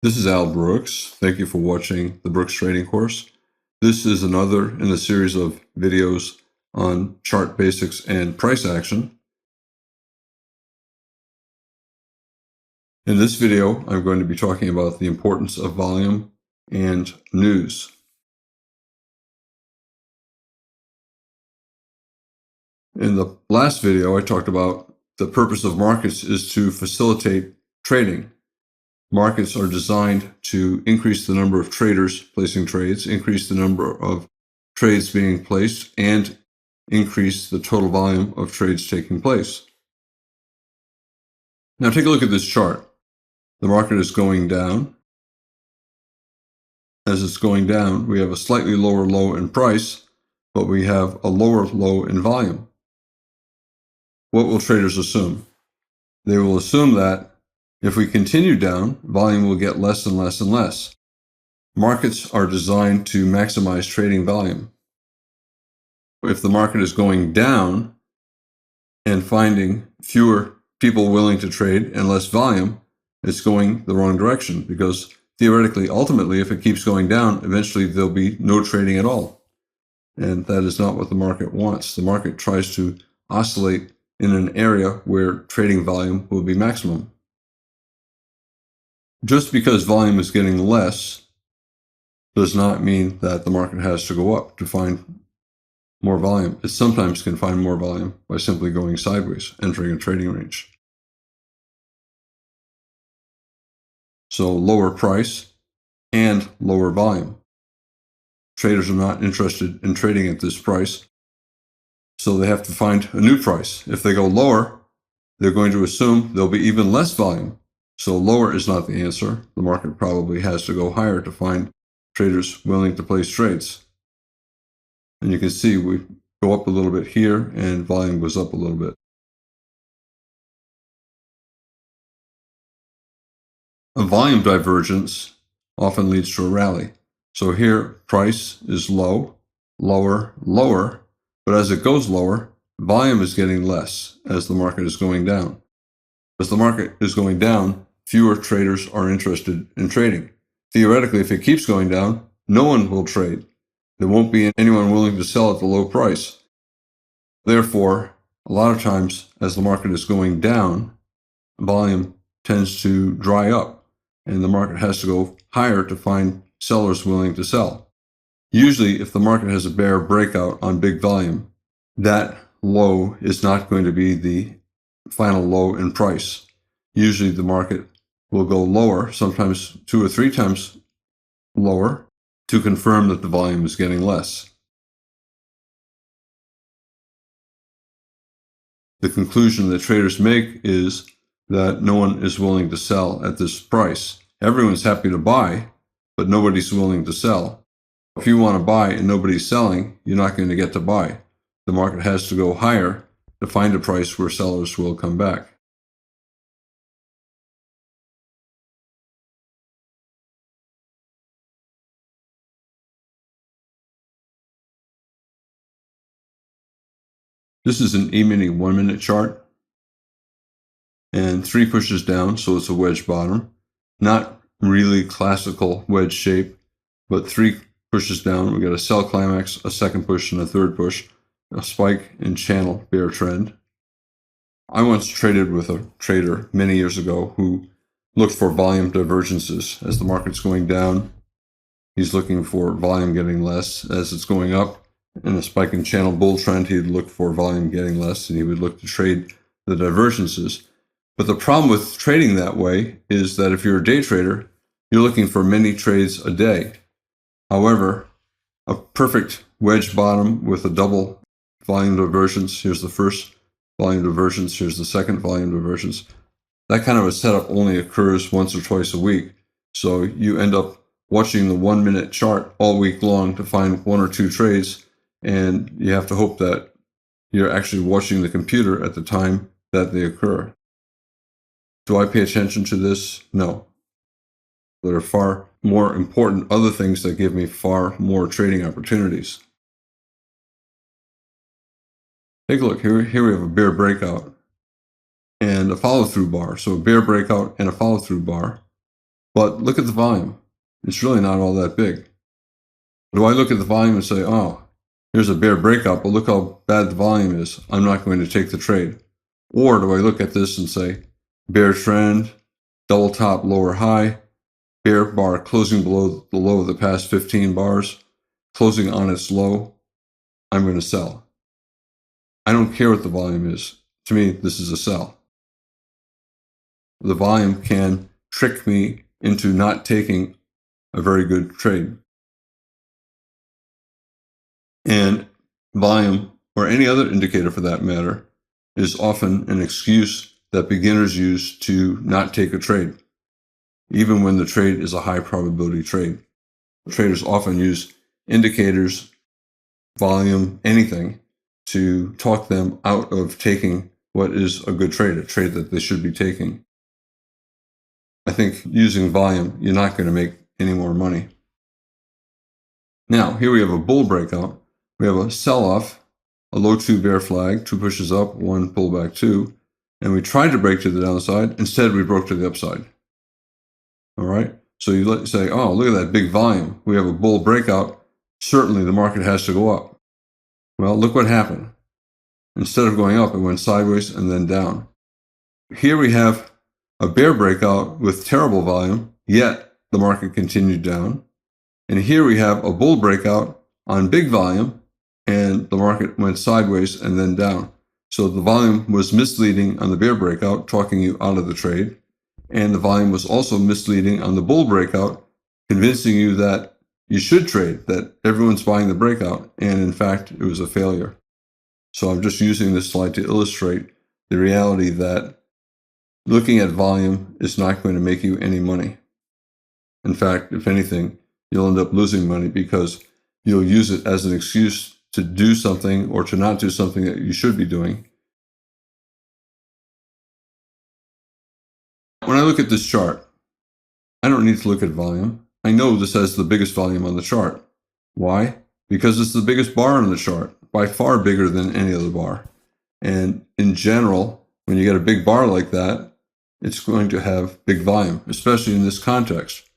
This is Al Brooks. Thank you for watching the Brooks Trading course. This is another in a series of videos on chart basics and price action. In this video, I'm going to be talking about the importance of volume and news. In the last video, I talked about the purpose of markets is to facilitate trading. Markets are designed to increase the number of traders placing trades, increase the number of trades being placed, and increase the total volume of trades taking place. Now take a look at this chart. The market is going down. As it's going down, we have a slightly lower low in price, but we have a lower low in volume. What will traders assume? They will assume that if we continue down, volume will get less and less and less. Markets are designed to maximize trading volume. If the market is going down and finding fewer people willing to trade and less volume, it's going the wrong direction, because theoretically, ultimately, if it keeps going down, eventually there'll be no trading at all. And that is not what the market wants. The market tries to oscillate in an area where trading volume will be maximum. Just because volume is getting less does not mean that the market has to go up to find more volume. It sometimes can find more volume by simply going sideways, entering a trading range. So lower price and lower volume. Traders are not interested in trading at this price, so they have to find a new price. If they go lower, they're going to assume there'll be even less volume. So lower is not the answer. The market probably has to go higher to find traders willing to place trades. And you can see we go up a little bit here and volume goes up a little bit. A volume divergence often leads to a rally. So here, price is low, lower, lower, but as it goes lower, volume is getting less as the market is going down. As the market is going down, fewer traders are interested in trading. Theoretically, if it keeps going down, no one will trade. There won't be anyone willing to sell at the low price. Therefore, a lot of times, as the market is going down, volume tends to dry up, and the market has to go higher to find sellers willing to sell. Usually, if the market has a bear breakout on big volume, that low is not going to be the final low in price. Usually, the market will go lower, sometimes 2 or 3 times lower, to confirm that the volume is getting less. The conclusion that traders make is that no one is willing to sell at this price. Everyone's happy to buy, but nobody's willing to sell. If you want to buy and nobody's selling, you're not going to get to buy. The market has to go higher to find a price where sellers will come back. This is an E-mini 1-minute chart, and 3 pushes down, so it's a wedge bottom. Not really classical wedge shape, but 3 pushes down. We got a sell climax, a second push, and a third push, a spike and channel bear trend. I once traded with a trader many years ago who looked for volume divergences. As the market's going down, he's looking for volume getting less. As it's going up, in a spike and channel bull trend, he'd look for volume getting less, and he would look to trade the divergences. But the problem with trading that way is that if you're a day trader, you're looking for many trades a day. However, a perfect wedge bottom with a double volume divergence, here's the first volume divergence, here's the second volume divergence, that kind of a setup only occurs once or twice a week. So you end up watching the 1-minute chart all week long to find 1 or 2 trades, and you have to hope that you're actually watching the computer at the time that they occur. Do I pay attention to this? No. There are far more important other things that give me far more trading opportunities. Take a look. Here we have a bear breakout and a follow-through bar. So a bear breakout and a follow-through bar. But look at the volume. It's really not all that big. Do I look at the volume and say, oh, here's a bear breakout, but look how bad the volume is. I'm not going to take the trade. Or do I look at this and say, bear trend, double top, lower high, bear bar closing below the low of the past 15 bars, closing on its low, I'm going to sell. I don't care what the volume is. To me, this is a sell. The volume can trick me into not taking a very good trade. And volume, or any other indicator for that matter, is often an excuse that beginners use to not take a trade, even when the trade is a high probability trade. Traders often use indicators, volume, anything, to talk them out of taking what is a good trade, a trade that they should be taking. I think using volume, you're not going to make any more money. Now, here we have a bull breakout. We have a sell-off, a low 2 bear flag, 2 pushes up, 1 pullback 2, and we tried to break to the downside. Instead, we broke to the upside. All right? So you say, oh, look at that big volume. We have a bull breakout. Certainly, the market has to go up. Well, look what happened. Instead of going up, it went sideways and then down. Here we have a bear breakout with terrible volume, yet the market continued down. And here we have a bull breakout on big volume, and the market went sideways and then down. So the volume was misleading on the bear breakout, talking you out of the trade. And the volume was also misleading on the bull breakout, convincing you that you should trade, that everyone's buying the breakout. And in fact, it was a failure. So I'm just using this slide to illustrate the reality that looking at volume is not going to make you any money. In fact, if anything, you'll end up losing money because you'll use it as an excuse to do something or to not do something that you should be doing. When I look at this chart, I don't need to look at volume. I know this has the biggest volume on the chart. Why? Because it's the biggest bar on the chart, by far bigger than any other bar. And in general, when you get a big bar like that, it's going to have big volume, especially in this context.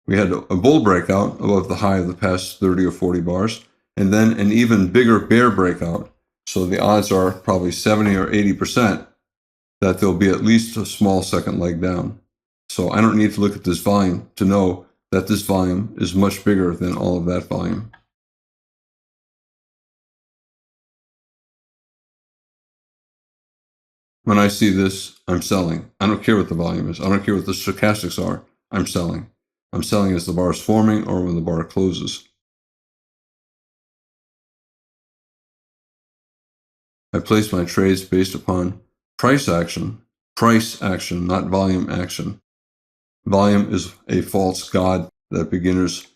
We had a bull breakout above the high of the past 30 or 40 bars, and then an even bigger bear breakout. So the odds are probably 70 or 80% that there'll be at least a small second leg down. So I don't need to look at this volume to know that this volume is much bigger than all of that volume. When I see this, I'm selling. I don't care what the volume is. I don't care what the stochastics are. I'm selling. I'm selling as the bar is forming or when the bar closes. I place my trades based upon price action, not volume action. Volume is a false god that beginners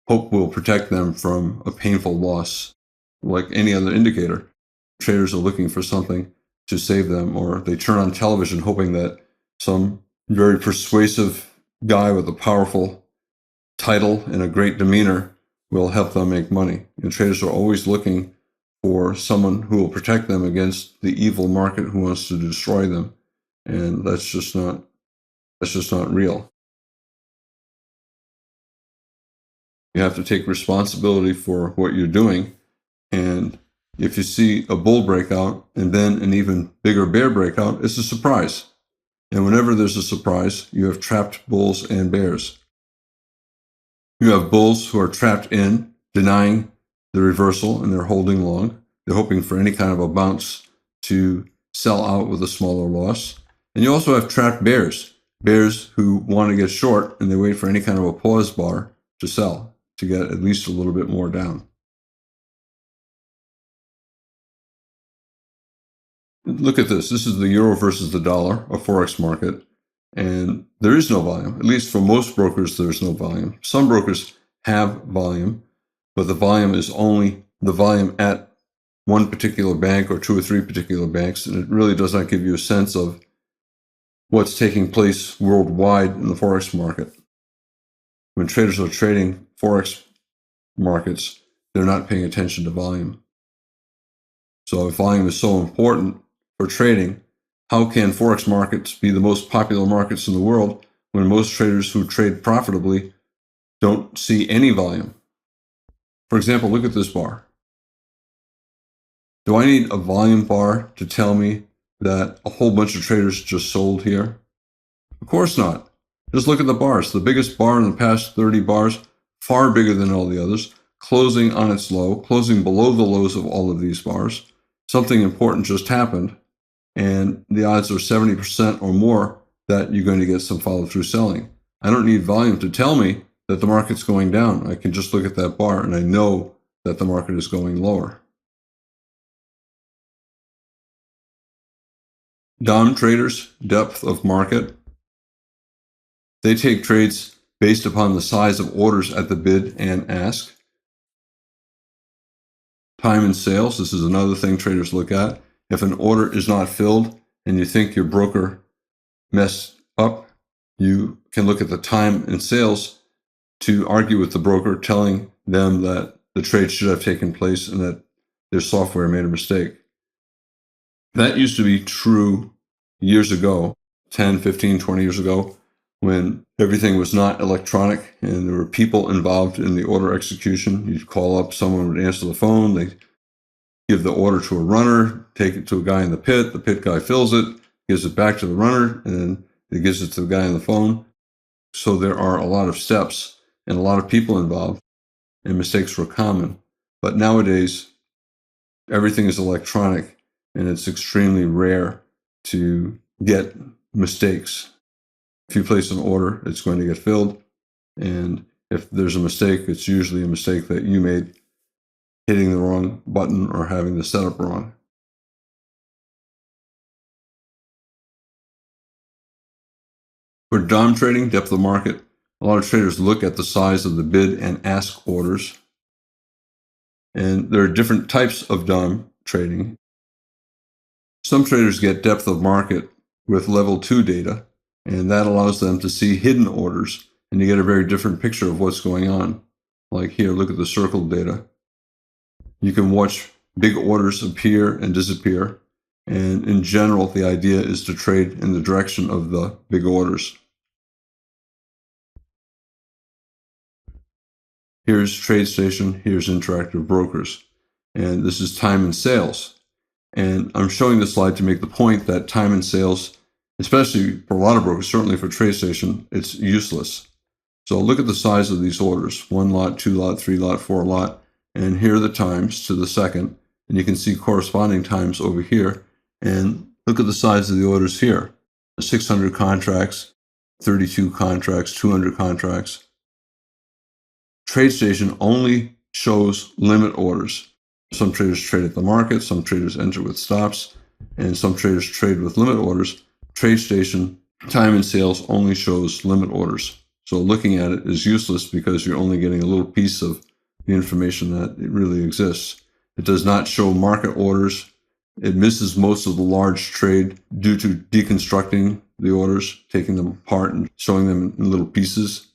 hope will protect them from a painful loss. Like any other indicator, traders are looking for something to save them, or they turn on television hoping that some very persuasive guy with a powerful title and a great demeanor will help them make money. And traders are always looking for someone who will protect them against the evil market who wants to destroy them. And that's just not real. You have to take responsibility for what you're doing. And if you see a bull breakout and then an even bigger bear breakout, it's a surprise. And whenever there's a surprise, you have trapped bulls and bears. You have bulls who are trapped in, denying the reversal, and they're holding long. They're hoping for any kind of a bounce to sell out with a smaller loss. And you also have trapped bears who want to get short, and they wait for any kind of a pause bar to sell, to get at least a little bit more down. Look at this. This is the euro versus the dollar, a forex market, and there is no volume. At least for most brokers, there's no volume. Some brokers have volume, but the volume is only the volume at one particular bank or 2 or 3 particular banks, and it really does not give you a sense of what's taking place worldwide in the forex market. When traders are trading forex markets, they're not paying attention to volume. So if volume is so important for trading, how can forex markets be the most popular markets in the world when most traders who trade profitably don't see any volume. For example, look at this bar. Do I need a volume bar to tell me that a whole bunch of traders just sold here? Of course not. Just look at the bars. The biggest bar in the past 30 bars, far bigger than all the others, closing on its low, closing below the lows of all of these bars. Something important just happened, and the odds are 70% or more that you're going to get some follow-through selling. I don't need volume to tell me that the market's going down. I can just look at that bar and I know that the market is going lower. DOM traders, depth of market. They take trades based upon the size of orders at the bid and ask. Time and sales, this is another thing traders look at. If an order is not filled and you think your broker messed up, you can look at the time and sales to argue with the broker, telling them that the trade should have taken place and that their software made a mistake. That used to be true years ago, 10, 15, 20 years ago, when everything was not electronic and there were people involved in the order execution. You'd call up, someone would answer the phone, they give the order to a runner, take it to a guy in the pit guy fills it, gives it back to the runner, and then it gives it to the guy on the phone. So there are a lot of steps and a lot of people involved, and mistakes were common. But nowadays, everything is electronic, and it's extremely rare to get mistakes. If you place an order, it's going to get filled, and if there's a mistake, it's usually a mistake that you made, hitting the wrong button or having the setup wrong. For DOM trading, depth of market, a lot of traders look at the size of the bid and ask orders. And there are different types of DOM trading. Some traders get depth of market with level 2 data, and that allows them to see hidden orders, and you get a very different picture of what's going on. Like here, look at the circled data. You can watch big orders appear and disappear, and in general, the idea is to trade in the direction of the big orders. Here's TradeStation, here's Interactive Brokers, and this is time and sales. And I'm showing this slide to make the point that time and sales, especially for a lot of brokers, certainly for TradeStation, it's useless. So look at the size of these orders, 1 lot, 2 lot, 3 lot, 4 lot, and here are the times to the second, and you can see corresponding times over here, and look at the size of the orders here, 600 contracts, 32 contracts, 200 contracts. TradeStation only shows limit orders. Some traders trade at the market, some traders enter with stops, and some traders trade with limit orders. TradeStation time and sales only shows limit orders. So looking at it is useless because you're only getting a little piece of the information that it really exists. It does not show market orders. It misses most of the large trade due to deconstructing the orders, taking them apart and showing them in little pieces.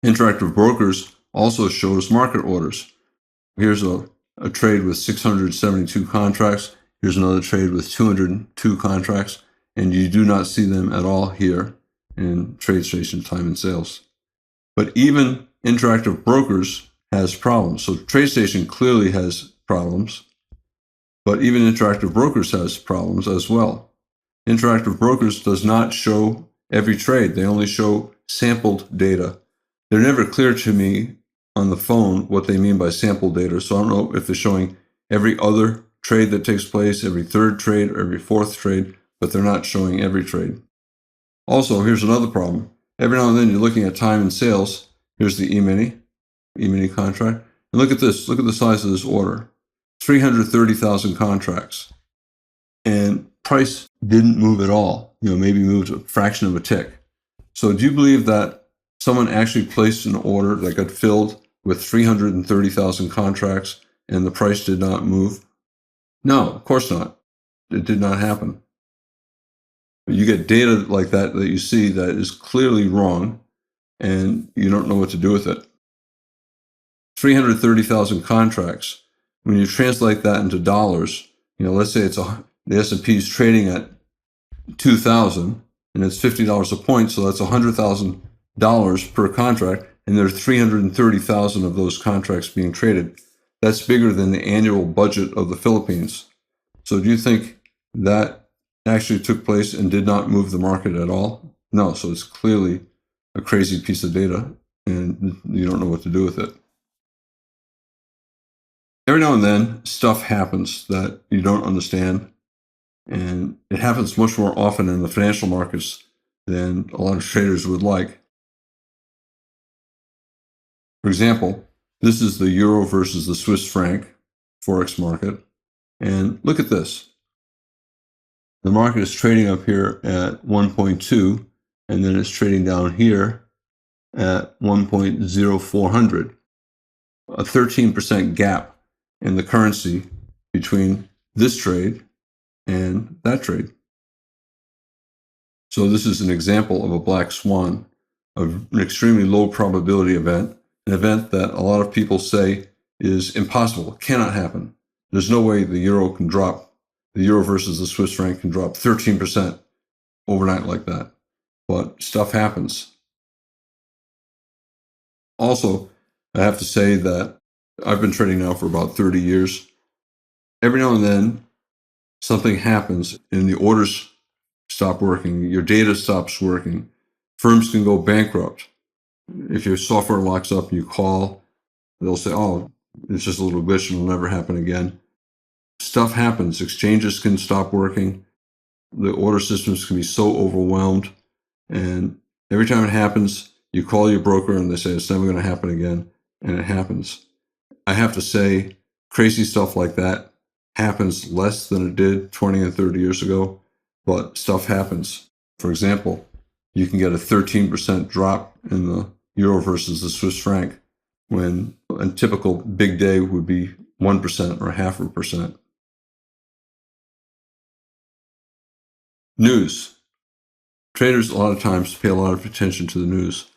Interactive Brokers also shows market orders. Here's a trade with 672 contracts. Here's another trade with 202 contracts, and you do not see them at all here in TradeStation time and sales. But even Interactive Brokers has problems. So TradeStation clearly has problems, but even Interactive Brokers has problems as well. Interactive Brokers does not show every trade. They only show sampled data. They're never clear to me on the phone what they mean by sample data, so I don't know if they're showing every other trade that takes place, every third trade, or every fourth trade, but they're not showing every trade. Also, here's another problem. Every now and then you're looking at time and sales. Here's the E-mini contract. And look at this. Look at the size of this order. 330,000 contracts. And price didn't move at all. Maybe moved a fraction of a tick. So do you believe that someone actually placed an order that got filled with 330,000 contracts and the price did not move? No, of course not. It did not happen. You get data like that you see that is clearly wrong, and you don't know what to do with it. 330,000 contracts. When you translate that into dollars, let's say the S&P is trading at 2,000 and it's $50 a point. So that's $100,000 per contract. And there are 330,000 of those contracts being traded. That's bigger than the annual budget of the Philippines. So do you think that actually took place and did not move the market at all? No. So it's clearly a crazy piece of data and you don't know what to do with it. Every now and then stuff happens that you don't understand, and it happens much more often in the financial markets than a lot of traders would like. For example, this is the euro versus the Swiss franc forex market, and look at this. The market is trading up here at 1.2, and then it's trading down here at 1.0400, a 13% gap in the currency between this trade and that trade. So this is an example of a black swan, of an extremely low probability event, an event that a lot of people say is impossible, cannot happen. There's no way the euro can drop, the euro versus the Swiss franc can drop 13% overnight like that. But stuff happens. Also, I have to say that I've been trading now for about 30 years. Every now and then, something happens and the orders stop working, your data stops working. Firms can go bankrupt. If your software locks up and you call, they'll say, oh, it's just a little glitch and it'll never happen again. Stuff happens. Exchanges can stop working. The order systems can be so overwhelmed. And every time it happens, you call your broker and they say it's never going to happen again. And it happens. I have to say, crazy stuff like that happens less than it did 20 and 30 years ago, but stuff happens. For example, you can get a 13% drop in the euro versus the Swiss franc when a typical big day would be 1% or 0.5%. News. Traders a lot of times pay a lot of attention to the news.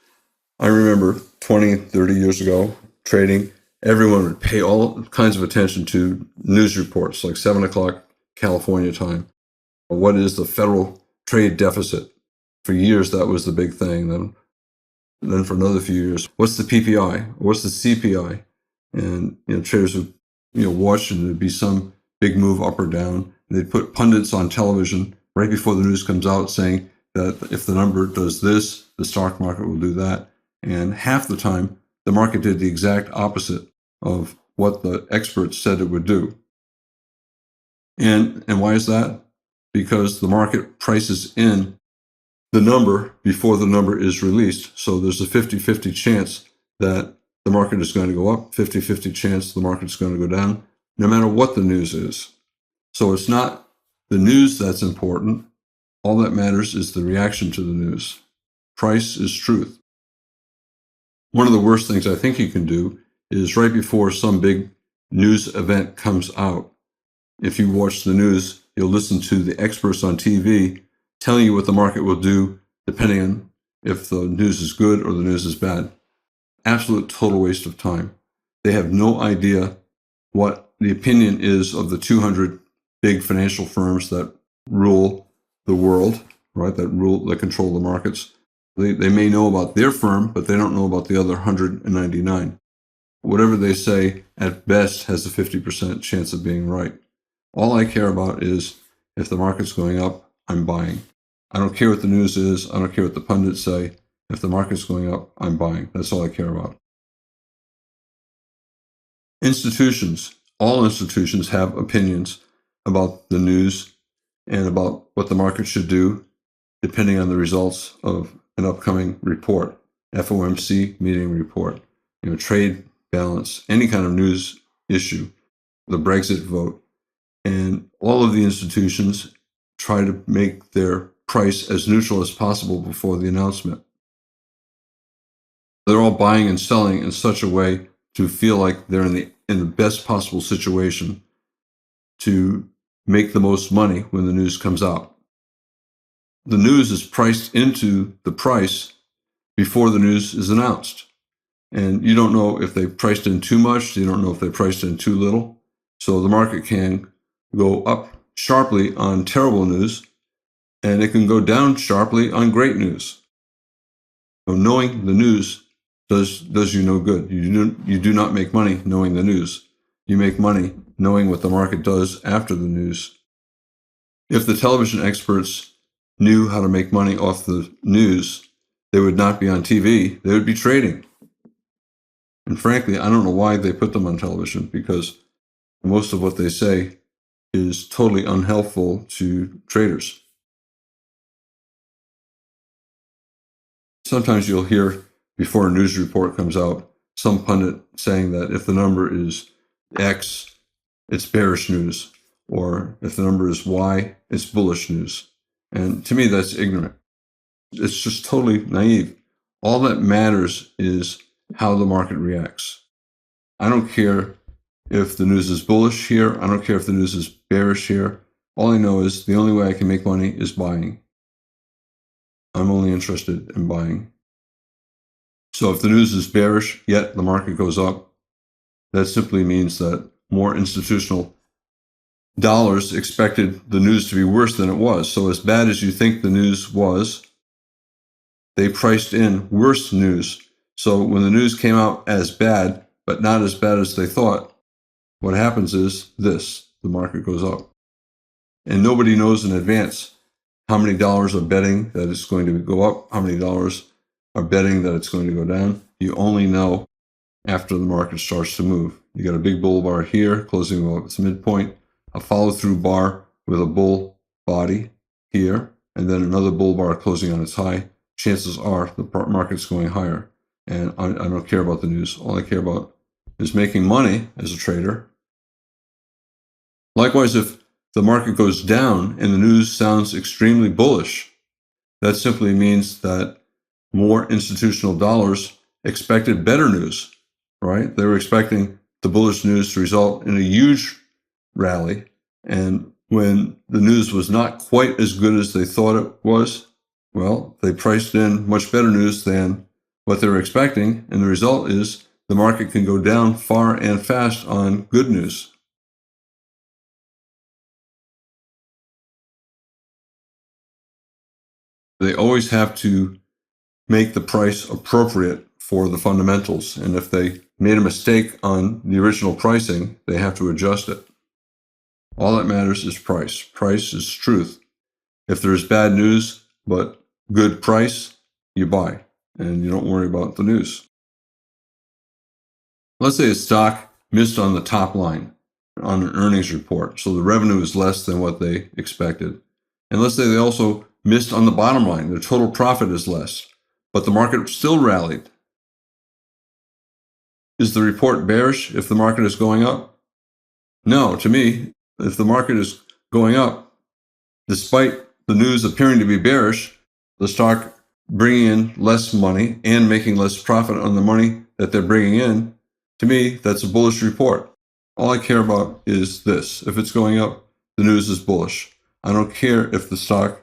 I remember 20, 30 years ago trading, everyone would pay all kinds of attention to news reports like 7 o'clock California time. What is the federal trade deficit? For years, that was the big thing. Then for another few years, what's the PPI? What's the CPI? And traders would watch, and there'd be some big move up or down. And they'd put pundits on television right before the news comes out saying that if the number does this, the stock market will do that. And half the time, the market did the exact opposite of what the experts said it would do. And why is that? Because the market prices in the number before the number is released. So there's a 50-50 chance that the market is going to go up, 50-50 chance the market is going to go down, no matter what the news is. So it's not the news that's important. All that matters is the reaction to the news. Price is truth. One of the worst things I think you can do is right before some big news event comes out, if you watch the news, you'll listen to the experts on TV telling you what the market will do depending on if the news is good or the news is bad. Absolute total waste of time. They have no idea what the opinion is of the 200 big financial firms that rule the world, right? That control the markets. They may know about their firm, but they don't know about the other 199. Whatever they say, at best, has a 50% chance of being right. All I care about is if the market's going up, I'm buying. I don't care what the news is. I don't care what the pundits say. If the market's going up, I'm buying. That's all I care about. Institutions. All institutions have opinions about the news and about what the market should do, depending on the results of an upcoming report, FOMC meeting report, trade balance, any kind of news issue, the Brexit vote. And all of the institutions try to make their price as neutral as possible before the announcement. They're all buying and selling in such a way to feel like they're in the best possible situation to make the most money when the news comes out. The news is priced into the price before the news is announced. And you don't know if they priced in too much. You don't know if they priced in too little. So the market can go up sharply on terrible news And it can go down sharply on great news. So knowing the news does you no good. You do not make money knowing the news. You make money knowing what the market does after the news. If the television experts knew how to make money off the news, they would not be on TV. They would be trading. And frankly, I don't know why they put them on television, because most of what they say is totally unhelpful to traders. Sometimes you'll hear, before a news report comes out, some pundit saying that if the number is X, it's bearish news, or if the number is Y, it's bullish news. And to me, that's ignorant. It's just totally naive. All that matters is how the market reacts. I don't care if the news is bullish here. I don't care if the news is bearish here. All I know is the only way I can make money is buying. I'm only interested in buying. So if the news is bearish, yet the market goes up, that simply means that more institutional dollars expected the news to be worse than it was. So as bad as you think the news was, they priced in worse news. So when the news came out as bad, but not as bad as they thought, what happens is this: the market goes up. And nobody knows in advance how many dollars are betting that it's going to go up, how many dollars are betting that it's going to go down. You only know after the market starts to move. You got a big bull bar here, closing above its midpoint, a follow-through bar with a bull body here, and then another bull bar closing on its high. Chances are the market's going higher. And I don't care about the news. All I care about is making money as a trader. Likewise, if the market goes down and the news sounds extremely bullish, that simply means that more institutional dollars expected better news, right? They were expecting the bullish news to result in a huge rally. And when the news was not quite as good as they thought it was, well, they priced in much better news than what they were expecting. And the result is the market can go down far and fast on good news. They always have to make the price appropriate for the fundamentals. And if they made a mistake on the original pricing, they have to adjust it. All that matters is price. Price is truth. If there's bad news but good price, you buy, and you don't worry about the news. Let's say a stock missed on the top line on an earnings report, so the revenue is less than what they expected. And let's say they also missed on the bottom line. Their total profit is less, but the market still rallied. Is the report bearish if the market is going up? No, to me, if the market is going up, despite the news appearing to be bearish, the stock bringing in less money and making less profit on the money that they're bringing in, to me, that's a bullish report. All I care about is this: if it's going up, the news is bullish. I don't care if the stock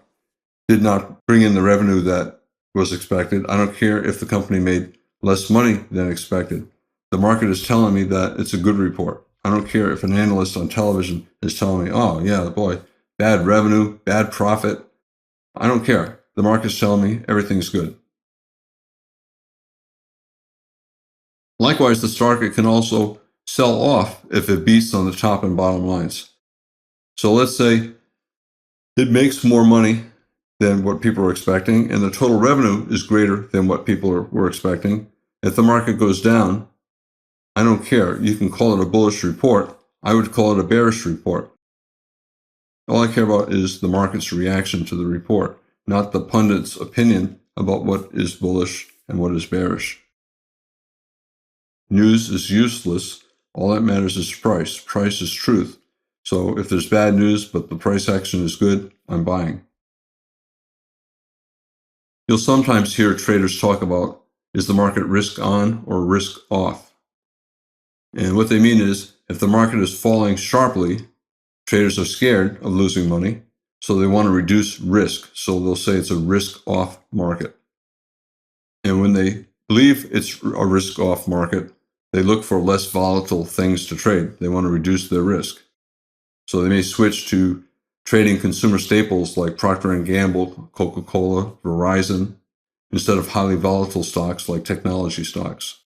did not bring in the revenue that was expected. I don't care if the company made less money than expected. The market is telling me that it's a good report. I don't care if an analyst on television is telling me, oh, yeah, boy, bad revenue, bad profit. I don't care. The market's telling me everything's good. Likewise, the stock can also sell off if it beats on the top and bottom lines. So let's say it makes more money than what people are expecting, and the total revenue is greater than what people were expecting. If the market goes down, I don't care. You can call it a bullish report. I would call it a bearish report. All I care about is the market's reaction to the report, not the pundit's opinion about what is bullish and what is bearish. News is useless. All that matters is price. Price is truth. So if there's bad news, but the price action is good, I'm buying. You'll sometimes hear traders talk about, is the market risk on or risk off? And what they mean is, if the market is falling sharply, traders are scared of losing money, so they want to reduce risk. So they'll say it's a risk-off market. And when they believe it's a risk-off market, they look for less volatile things to trade. They want to reduce their risk. So they may switch to trading consumer staples like Procter & Gamble, Coca-Cola, Verizon, instead of highly volatile stocks like technology stocks.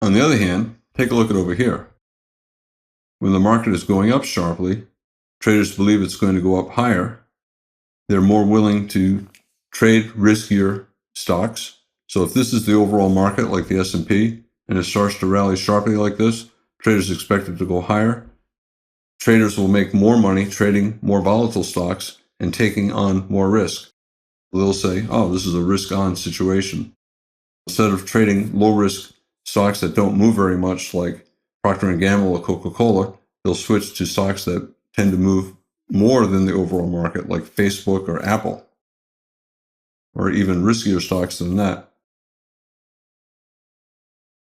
On the other hand, take a look at over here. When the market is going up sharply, traders believe it's going to go up higher. They're more willing to trade riskier stocks. So if this is the overall market like the S&P and it starts to rally sharply like this, traders expect it to go higher. Traders will make more money trading more volatile stocks and taking on more risk. They'll say, oh, this is a risk-on situation. Instead of trading low-risk stocks that don't move very much like Procter & Gamble or Coca-Cola, they'll switch to stocks that tend to move more than the overall market, like Facebook or Apple, or even riskier stocks than that.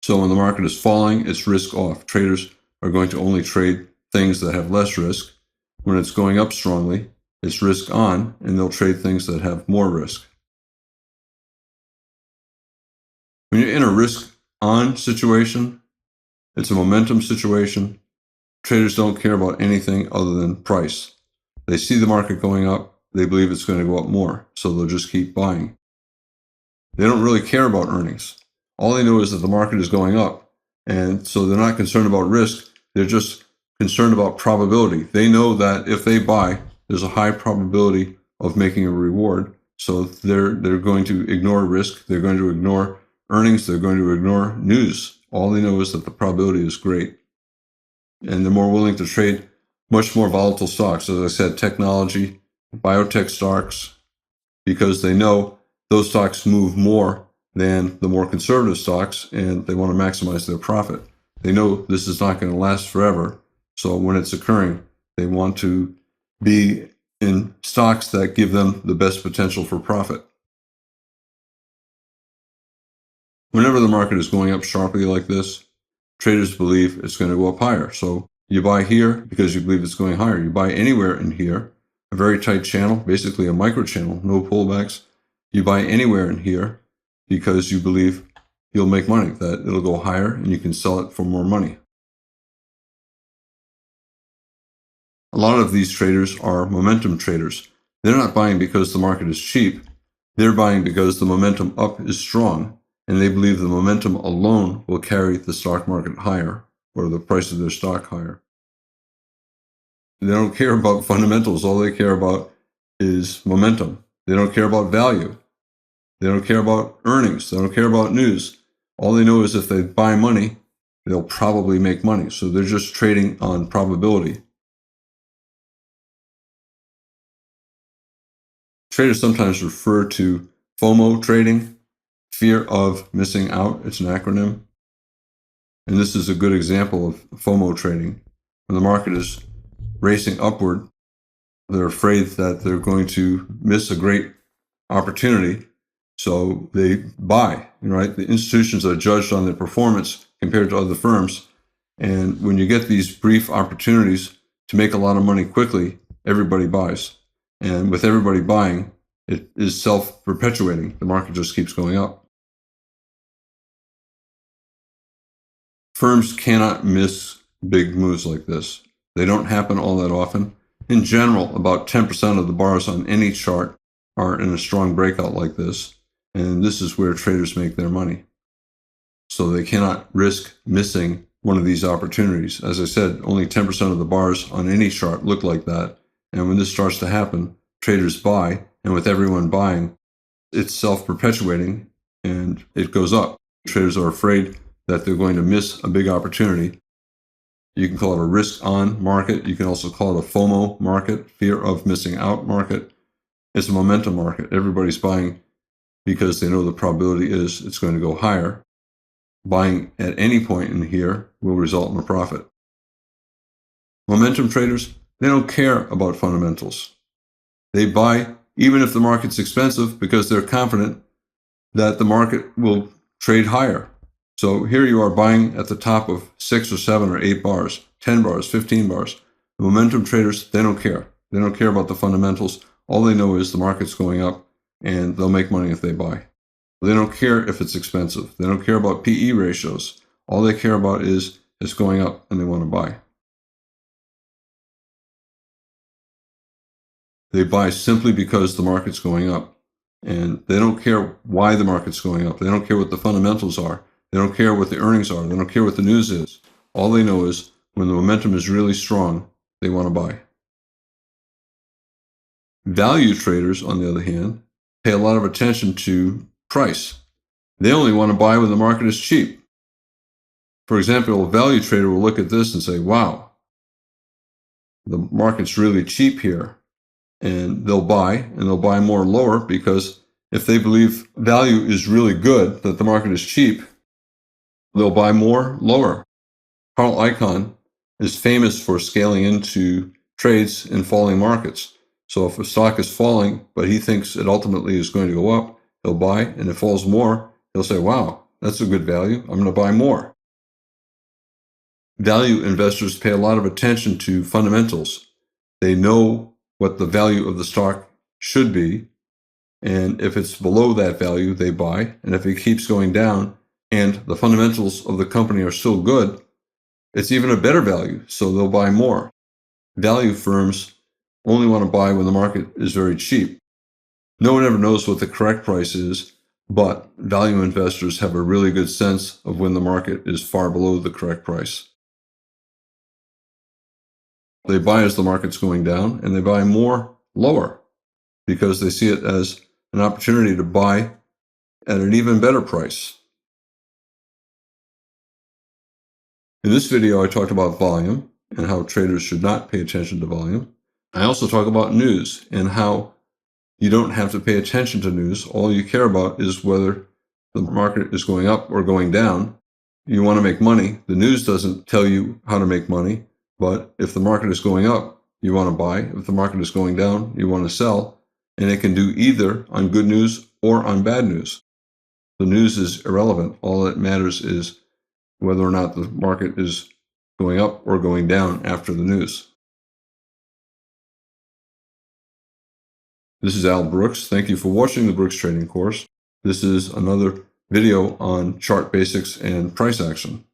So when the market is falling, it's risk off. Traders are going to only trade things that have less risk. When it's going up strongly, it's risk on, and they'll trade things that have more risk. When you're in a risk on situation, it's a momentum situation. Traders don't care about anything other than price. They see the market going up, they believe it's going to go up more, so they'll just keep buying. They don't really care about earnings. All they know is that the market is going up, and so they're not concerned about risk, they're just concerned about probability. They know that if they buy, there's a high probability of making a reward, so they're going to ignore risk, they're going to ignore earnings, they're going to ignore news. All they know is that the probability is great. And they're more willing to trade much more volatile stocks, as I said, technology, biotech stocks, because they know those stocks move more than the more conservative stocks, and they want to maximize their profit. They know this is not going to last forever, so when it's occurring, they want to be in stocks that give them the best potential for profit. Whenever the market is going up sharply like this, traders believe it's going to go up higher. So you buy here because you believe it's going higher. You buy anywhere in here, a very tight channel, basically a micro channel, no pullbacks. You buy anywhere in here because you believe you'll make money, that it'll go higher and you can sell it for more money. A lot of these traders are momentum traders. They're not buying because the market is cheap. They're buying because the momentum up is strong, and they believe the momentum alone will carry the stock market higher, or the price of their stock higher. They don't care about fundamentals. All they care about is momentum. They don't care about value. They don't care about earnings. They don't care about news. All they know is if they buy money, they'll probably make money. So they're just trading on probability. Traders sometimes refer to FOMO trading, fear of missing out. It's an acronym. And this is a good example of FOMO trading. When the market is racing upward, they're afraid that they're going to miss a great opportunity, so they buy, right? The institutions are judged on their performance compared to other firms. And when you get these brief opportunities to make a lot of money quickly, everybody buys. And with everybody buying, it is self-perpetuating. The market just keeps going up. Firms cannot miss big moves like this. They don't happen all that often. In general, about 10% of the bars on any chart are in a strong breakout like this, and this is where traders make their money. So they cannot risk missing one of these opportunities. As I said, only 10% of the bars on any chart look like that, and when this starts to happen, traders buy, and with everyone buying, it's self-perpetuating, and it goes up. Traders are afraid that they're going to miss a big opportunity. You can call it a risk-on market. You can also call it a FOMO market, fear of missing out market. It's a momentum market. Everybody's buying because they know the probability is it's going to go higher. Buying at any point in here will result in a profit. Momentum traders, they don't care about fundamentals. They buy even if the market's expensive because they're confident that the market will trade higher. So here you are buying at the top of 6 or 7 or 8 bars, 10 bars, 15 bars. The momentum traders, they don't care. They don't care about the fundamentals. All they know is the market's going up and they'll make money if they buy. They don't care if it's expensive. They don't care about PE ratios. All they care about is is going up and they want to buy. They buy simply because the market's going up. And they don't care why the market's going up. They don't care what the fundamentals are. They don't care what the earnings are. They don't care what the news is. All they know is when the momentum is really strong, they want to buy. Value traders, on the other hand, pay a lot of attention to price. They only want to buy when the market is cheap. For example, a value trader will look at this and say, wow, the market's really cheap here. And they'll buy more lower, because if they believe value is really good, that the market is cheap, they'll buy more lower. Carl Icahn is famous for scaling into trades in falling markets. So if a stock is falling, but he thinks it ultimately is going to go up, he'll buy, and if it falls more, he'll say, wow, that's a good value, I'm going to buy more. Value investors pay a lot of attention to fundamentals. They know what the value of the stock should be, and if it's below that value, they buy, and if it keeps going down and the fundamentals of the company are still good, it's even a better value, so they'll buy more. Value firms only want to buy when the market is very cheap. No one ever knows what the correct price is, but value investors have a really good sense of when the market is far below the correct price. They buy as the market's going down, and they buy more lower because they see it as an opportunity to buy at an even better price. In this video, I talked about volume and how traders should not pay attention to volume. I also talk about news and how you don't have to pay attention to news. All you care about is whether the market is going up or going down. You want to make money. The news doesn't tell you how to make money, but if the market is going up, you want to buy. If the market is going down, you want to sell. And it can do either on good news or on bad news. The news is irrelevant. All that matters is whether or not the market is going up or going down after the news. This is Al Brooks. Thank you for watching the Brooks Trading Course. This is another video on chart basics and price action.